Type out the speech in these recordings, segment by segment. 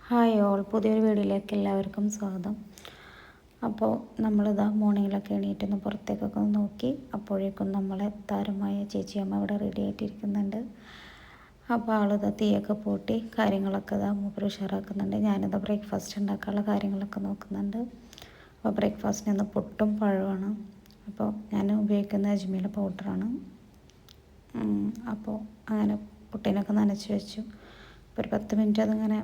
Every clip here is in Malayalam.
ഹായ് ഓൾ, പുതിയൊരു വീഡിയോയിലേക്ക് എല്ലാവർക്കും സ്വാഗതം. അപ്പോൾ നമ്മളിതാ മോർണിംഗിലൊക്കെ എണീറ്റൊന്ന് പുറത്തേക്കൊക്കെ ഒന്ന് നോക്കി. അപ്പോഴേക്കും നമ്മളെ താരമായ ചേച്ചിയമ്മ ഇവിടെ റെഡി ആയിട്ടിരിക്കുന്നുണ്ട്. അപ്പോൾ ആളിതാ തീയൊക്കെ പൂട്ടി കാര്യങ്ങളൊക്കെ ഇതാ മൂപ്പര് ഉഷാറാക്കുന്നുണ്ട്. ഞാനിതാ ബ്രേക്ക്ഫാസ്റ്റ് ഉണ്ടാക്കാനുള്ള കാര്യങ്ങളൊക്കെ നോക്കുന്നുണ്ട്. അപ്പോൾ ബ്രേക്ക്ഫാസ്റ്റിന് ഇന്ന് പുട്ടും പഴമാണ്. അപ്പോൾ ഞാൻ ഉപയോഗിക്കുന്ന അജ്മീല പൗഡറാണ്. അപ്പോൾ അങ്ങനെ പുട്ടിനൊക്കെ നനച്ച് വെച്ചു. അപ്പോൾ ഒരു 10 മിനിറ്റ് അതിങ്ങനെ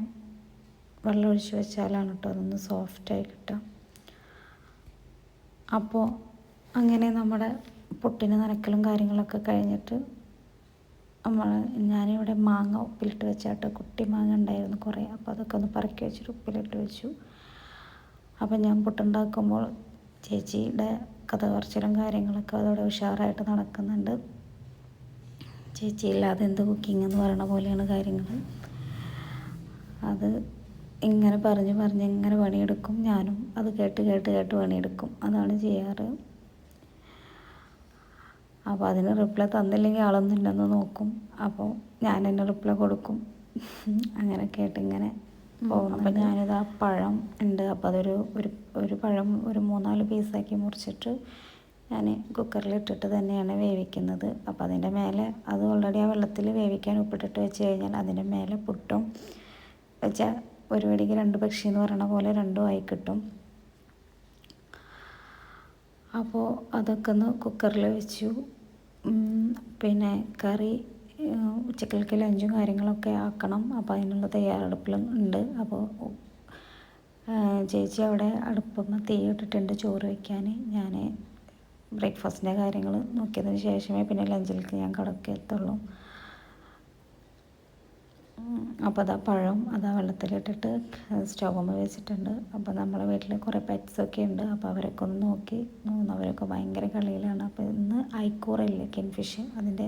വെള്ളം ഒഴിച്ച് വെച്ചാലാണ് കേട്ടോ അതൊന്ന് സോഫ്റ്റായി കിട്ടുക. അപ്പോൾ അങ്ങനെ നമ്മുടെ പുട്ടിന് നനക്കലും കാര്യങ്ങളൊക്കെ കഴിഞ്ഞിട്ട് ഞാനിവിടെ മാങ്ങ ഉപ്പിലിട്ട് വെച്ചാട്ട് കുട്ടി മാങ്ങ ഉണ്ടായിരുന്നു കുറേ. അപ്പോൾ അതൊക്കെ ഒന്ന് പറക്കി വെച്ചിട്ട് ഉപ്പിലിട്ട് വെച്ചു. അപ്പം ഞാൻ പുട്ടുണ്ടാക്കുമ്പോൾ ചേച്ചിയുടെ കഥ പറച്ചിലും കാര്യങ്ങളൊക്കെ അതോടെ ഉഷാറായിട്ട് നടക്കുന്നുണ്ട്. ചേച്ചി ഇല്ലാതെ എന്ത് കുക്കിംഗ് എന്ന് പറയണ പോലെയാണ് കാര്യങ്ങൾ. അത് ഇങ്ങനെ പറഞ്ഞ് ഇങ്ങനെ പണിയെടുക്കും. ഞാനും അത് കേട്ട് പണിയെടുക്കും. അതാണ് ചെയ്യാറ്. അപ്പോൾ അതിന് റിപ്ലൈ തന്നില്ലെങ്കിൽ ആളൊന്നും ഇല്ലെന്ന് നോക്കും. അപ്പോൾ ഞാൻ തന്നെ റിപ്ലൈ കൊടുക്കും. അങ്ങനെ കേട്ടിങ്ങനെ പോകും. അപ്പോൾ ഞാനിത് ആ പഴം ഉണ്ട്. അപ്പോൾ അതൊരു ഒരു പഴം ഒരു 3-4 പീസാക്കി മുറിച്ചിട്ട് ഞാൻ കുക്കറിലിട്ടിട്ട് തന്നെയാണ് വേവിക്കുന്നത്. അപ്പോൾ അതിൻ്റെ മേലെ അത് ഓൾറെഡി ആ വെള്ളത്തിൽ വേവിക്കാൻ ഉപ്പിട്ടിട്ട് വെച്ച് കഴിഞ്ഞാൽ അതിൻ്റെ മേലെ പുട്ടും വെച്ചാൽ ഒരു വെടിക്ക് 2 പക്ഷി എന്ന് പറയണ പോലെ രണ്ടും ആയി കിട്ടും. അപ്പോൾ അതൊക്കെ ഒന്ന് കുക്കറിൽ വെച്ചു. പിന്നെ കറി ഉച്ചക്കലേക്ക് ലഞ്ചും കാര്യങ്ങളൊക്കെ ആക്കണം. അപ്പോൾ അതിനുള്ള തയ്യാറെടുപ്പിലും ഉണ്ട്. അപ്പോൾ ചേച്ചി അവിടെ അടുപ്പുമ്മ തീ ഇട്ടിട്ടുണ്ട് ചോറ് വയ്ക്കാൻ. ഞാൻ ബ്രേക്ക്ഫാസ്റ്റിൻ്റെ കാര്യങ്ങൾ നോക്കിയതിന് ശേഷമേ പിന്നെ ലഞ്ചിലേക്ക് ഞാൻ കടക്കെത്തുള്ളൂ. അപ്പോൾ അതാ പഴം അതാ വെള്ളത്തിലിട്ടിട്ട് സ്റ്റൗവമ്മ വെച്ചിട്ടുണ്ട്. അപ്പോൾ നമ്മളെ വീട്ടിൽ കുറേ പെറ്റ്സൊക്കെ ഉണ്ട്. അപ്പോൾ അവരൊക്കെ ഒന്ന് നോക്കി അവരൊക്കെ ഭയങ്കര കളിയിലാണ്. അപ്പോൾ ഇന്ന് ഐക്കൂറയില്ലേ, കിൻഫിഷ്, അതിൻ്റെ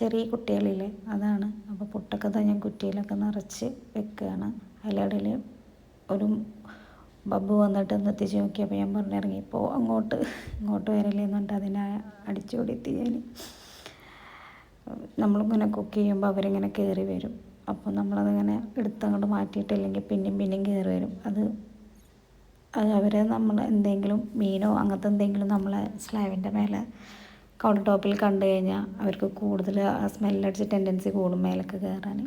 ചെറിയ കുട്ടികളില്ലേ, അതാണ്. അപ്പോൾ പുട്ടൊക്കെ തന്നെ ഞാൻ കുറ്റിയിലൊക്കെ നിറച്ച് വെക്കുകയാണ്. അതിലിടയിൽ ഒരു ബബ്ബു വന്നിട്ട് ഒന്ന് എത്തിച്ച് നോക്കിയപ്പോൾ ഞാൻ പറഞ്ഞിറങ്ങി ഇപ്പോൾ ഇങ്ങോട്ട് വരലേന്ന് പറഞ്ഞിട്ട് അതിനെ അടിച്ചോടിയെത്തി ഞാൻ. നമ്മളിങ്ങനെ കുക്ക് ചെയ്യുമ്പോൾ അവരിങ്ങനെ കയറി വരും. അപ്പോൾ നമ്മളതിങ്ങനെ എടുത്തങ്ങോട്ട് മാറ്റിയിട്ടില്ലെങ്കിൽ പിന്നെയും കയറി വരും. അത് അവരെ നമ്മൾ എന്തെങ്കിലും മീനോ അങ്ങനത്തെ എന്തെങ്കിലും നമ്മളെ സ്ലാബിൻ്റെ മേലെ കൗണ്ടർ ടോപ്പിൽ കണ്ടു കഴിഞ്ഞാൽ അവർക്ക് കൂടുതൽ ആ സ്മെല്ലടിച്ച് ടെൻഡൻസി കൂടും മേലൊക്കെ കയറാൻ.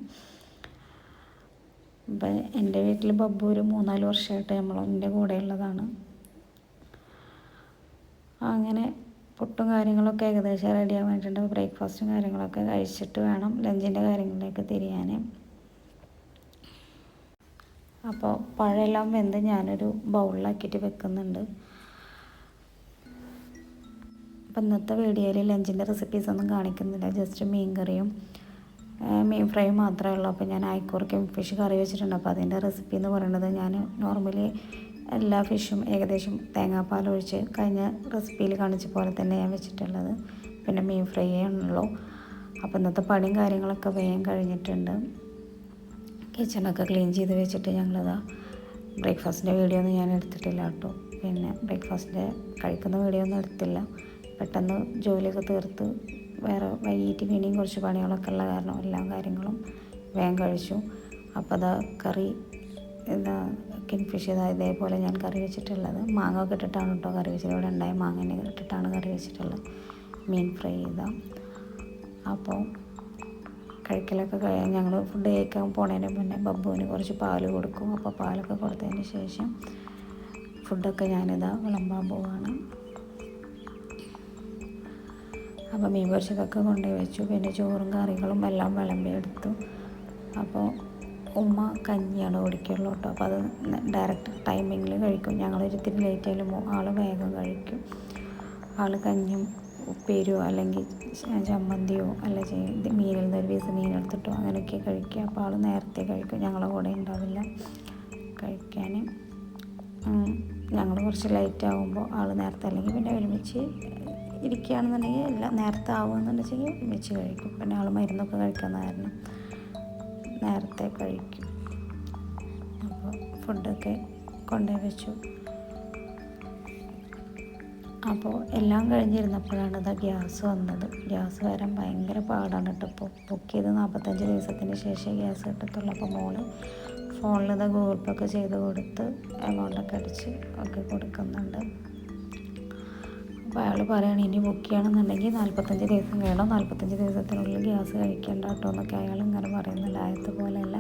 അപ്പം എൻ്റെ വീട്ടിൽ ബബ്ബു ഒരു 3-4 വർഷമായിട്ട് എൻ്റെ കൂടെ ഉള്ളതാണ്. അങ്ങനെ പുട്ടും കാര്യങ്ങളൊക്കെ ഏകദേശം റെഡിയാകാൻ വേണ്ടിയിട്ട് ബ്രേക്ക്ഫാസ്റ്റും കാര്യങ്ങളൊക്കെ കഴിച്ചിട്ട് വേണം ലഞ്ചിൻ്റെ കാര്യങ്ങളിലേക്ക് തിരിയാൻ. അപ്പോൾ പഴമെല്ലാം വെന്ത് ഞാനൊരു ബൗളിലാക്കിയിട്ട് വെക്കുന്നുണ്ട്. അപ്പം ഇന്നത്തെ വീഡിയോയിൽ ലഞ്ചിൻ്റെ റെസിപ്പീസൊന്നും കാണിക്കുന്നില്ല. ജസ്റ്റ് മീൻ കറിയും മീൻ ഫ്രൈയും മാത്രമേ ഉള്ളൂ. അപ്പോൾ ഞാൻ ഐക്കൂറയ്ക്ക് ഫിഷ് കറി വെച്ചിട്ടുണ്ട്. അപ്പോൾ അതിൻ്റെ റെസിപ്പി എന്ന് പറയുന്നത് ഞാൻ നോർമലി എല്ലാ ഫിഷും ഏകദേശം തേങ്ങാപ്പാൽ ഒഴിച്ച് കഴിഞ്ഞ റെസിപ്പിയിൽ കാണിച്ച പോലെ തന്നെ ഞാൻ വെച്ചിട്ടുള്ളത്. പിന്നെ മീൻ ഫ്രൈ ആണല്ലോ. അപ്പോൾ ഇന്നത്തെ പണിയും കാര്യങ്ങളൊക്കെ വേഗം കഴിഞ്ഞിട്ടുണ്ട്. കിച്ചണൊക്കെ ക്ലീൻ ചെയ്ത് വെച്ചിട്ട് ഞങ്ങളിതാ ബ്രേക്ക്ഫാസ്റ്റിൻ്റെ വീഡിയോ ഒന്നും ഞാൻ എടുത്തിട്ടില്ല കേട്ടോ. പിന്നെ ബ്രേക്ക്ഫാസ്റ്റിൻ്റെ കഴിക്കുന്ന വീഡിയോ ഒന്നും എടുത്തില്ല. പെട്ടെന്ന് ജോലിയൊക്കെ തീർത്ത് വേറെ വൈകിട്ട് പിന്നെയും കുറച്ച് പണികളൊക്കെ ഉള്ള കാരണം എല്ലാ കാര്യങ്ങളും വേഗം കഴിച്ചു. അപ്പോൾ അതാ കറി എന്താ കിൻഫിഷ് ഇതേപോലെ ഞാൻ കറി വെച്ചിട്ടുള്ളത്. മാങ്ങ ഒക്കെ ഇട്ടിട്ടാണ് കേട്ടോ കറി വെച്ചത്. ഇവിടെ ഉണ്ടായ മാങ്ങനെ ഇട്ടിട്ടാണ് കറി വെച്ചിട്ടുള്ളത്. മീൻ ഫ്രൈ ചെയ്താൽ. അപ്പോൾ കഴിക്കലൊക്കെ കഴിഞ്ഞ് ഞങ്ങൾ ഫുഡ് കഴിക്കാൻ പോണതിന് മുന്നേ ബബ്ബുവിന് കുറച്ച് പാൽ കൊടുക്കും. അപ്പോൾ പാലൊക്കെ കൊടുത്തതിന് ശേഷം ഫുഡൊക്കെ ഞാനിതാ വിളമ്പാൻ പോവാണ്. അപ്പോൾ മീൻ പൊരിച്ചതൊക്കെ കൊണ്ടുപോയി വെച്ചു. പിന്നെ ചോറും കറികളും എല്ലാം വിളമ്പിയെടുത്തു. അപ്പോൾ ഉമ്മ കഞ്ഞിയാണ് കുടിക്കുള്ളൂ കേട്ടോ. അപ്പോൾ അത് ഡയറക്റ്റ് ടൈമിങ്ങിൽ കഴിക്കും. ഞങ്ങളൊരിത്തിരി ലേറ്റ് ആയാലും ആൾ വേഗം കഴിക്കും. ആൾ കഞ്ഞിയും ഉപ്പേരിയോ അല്ലെങ്കിൽ ചമ്മന്തിയോ അല്ലെങ്കിൽ മീനിൽ നിന്ന് ഒരു പീസ് മീനെടുത്തിട്ടോ അങ്ങനെയൊക്കെ കഴിക്കുക. അപ്പോൾ ആൾ നേരത്തെ കഴിക്കും. ഞങ്ങളെ കൂടെ ഉണ്ടാവില്ല കഴിക്കാൻ. ഞങ്ങൾ കുറച്ച് ലേറ്റ് ആകുമ്പോൾ ആൾ നേരത്തെ അല്ലെങ്കിൽ പിന്നെ ഒരുമിച്ച് ഇരിക്കുകയാണെന്നുണ്ടെങ്കിൽ എല്ലാം നേരത്തെ ആവുമെന്നുണ്ടെങ്കിൽ ഒരുമിച്ച് കഴിക്കും. പിന്നെ ആൾ മരുന്നൊക്കെ കഴിക്കുന്ന കാരണം നേരത്തെ കഴിക്കും. അപ്പോൾ ഫുഡൊക്കെ കൊണ്ടുപോയി വെച്ചു. അപ്പോൾ എല്ലാം കഴിഞ്ഞിരുന്നപ്പോഴാണ് ഇതാ ഗ്യാസ് വന്നത്. ഗ്യാസ് വരാൻ ഭയങ്കര പാടാണ് കേട്ടോ. ഇപ്പോൾ ബുക്ക് ചെയ്ത് 45 ദിവസത്തിന് ശേഷം ഗ്യാസ് കിട്ടത്തുള്ളൂ. അപ്പോൾ മോള് ഫോണിൽ ഇത് ഗൂഗിൾ പേ ഒക്കെ ചെയ്ത് കൊടുത്ത് എമൗണ്ടൊക്കെ അടിച്ച് ഒക്കെ കൊടുക്കുന്നുണ്ട്. അപ്പോൾ അയാൾ പറയുകയാണ് ഇനി ബുക്ക് ചെയ്യണമെന്നുണ്ടെങ്കിൽ 45 ദിവസം കഴിയണം, 45 ദിവസത്തിനുള്ളിൽ ഗ്യാസ് കഴിക്കേണ്ട കേട്ടോ എന്നൊക്കെ അയാൾ ഇങ്ങനെ പറയുന്നുണ്ട്. ആദ്യത്തെ പോലെയല്ല,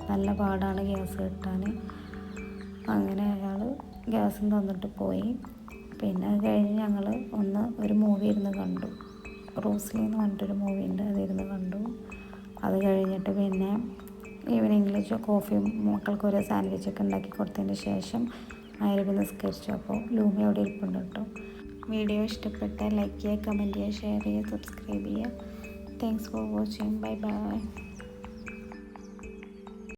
നല്ല പാടാണ് ഗ്യാസ് കിട്ടാൻ. അങ്ങനെ അയാൾ ഗ്യാസും തന്നിട്ട് പോയി. പിന്നെ അത് കഴിഞ്ഞ് ഞങ്ങൾ ഒരു മൂവി ഇരുന്ന് കണ്ടു. റൂസ്ലി എന്ന് പറഞ്ഞിട്ടൊരു മൂവി ഉണ്ട്, അതിരുന്ന് കണ്ടു. അത് കഴിഞ്ഞിട്ട് പിന്നെ ഈവനിങ്ങിൽ കോഫിയും മക്കൾക്ക് ഓരോ സാൻഡ്വിച്ചൊക്കെ ഉണ്ടാക്കി കൊടുത്തതിന് ശേഷം മഗ്‌രിബ് നിസ്കരിച്ചു. അപ്പോൾ ലൂമി അവിടെ ഇരിപ്പുണ്ട് കേട്ടോ. വീഡിയോ ഇഷ്ടപ്പെട്ടാൽ ലൈക്ക് ചെയ്യുക, കമൻറ്റ് ചെയ്യുക, ഷെയർ ചെയ്യുക, സബ്സ്ക്രൈബ് ചെയ്യുക. Thanks for watching. Bye bye.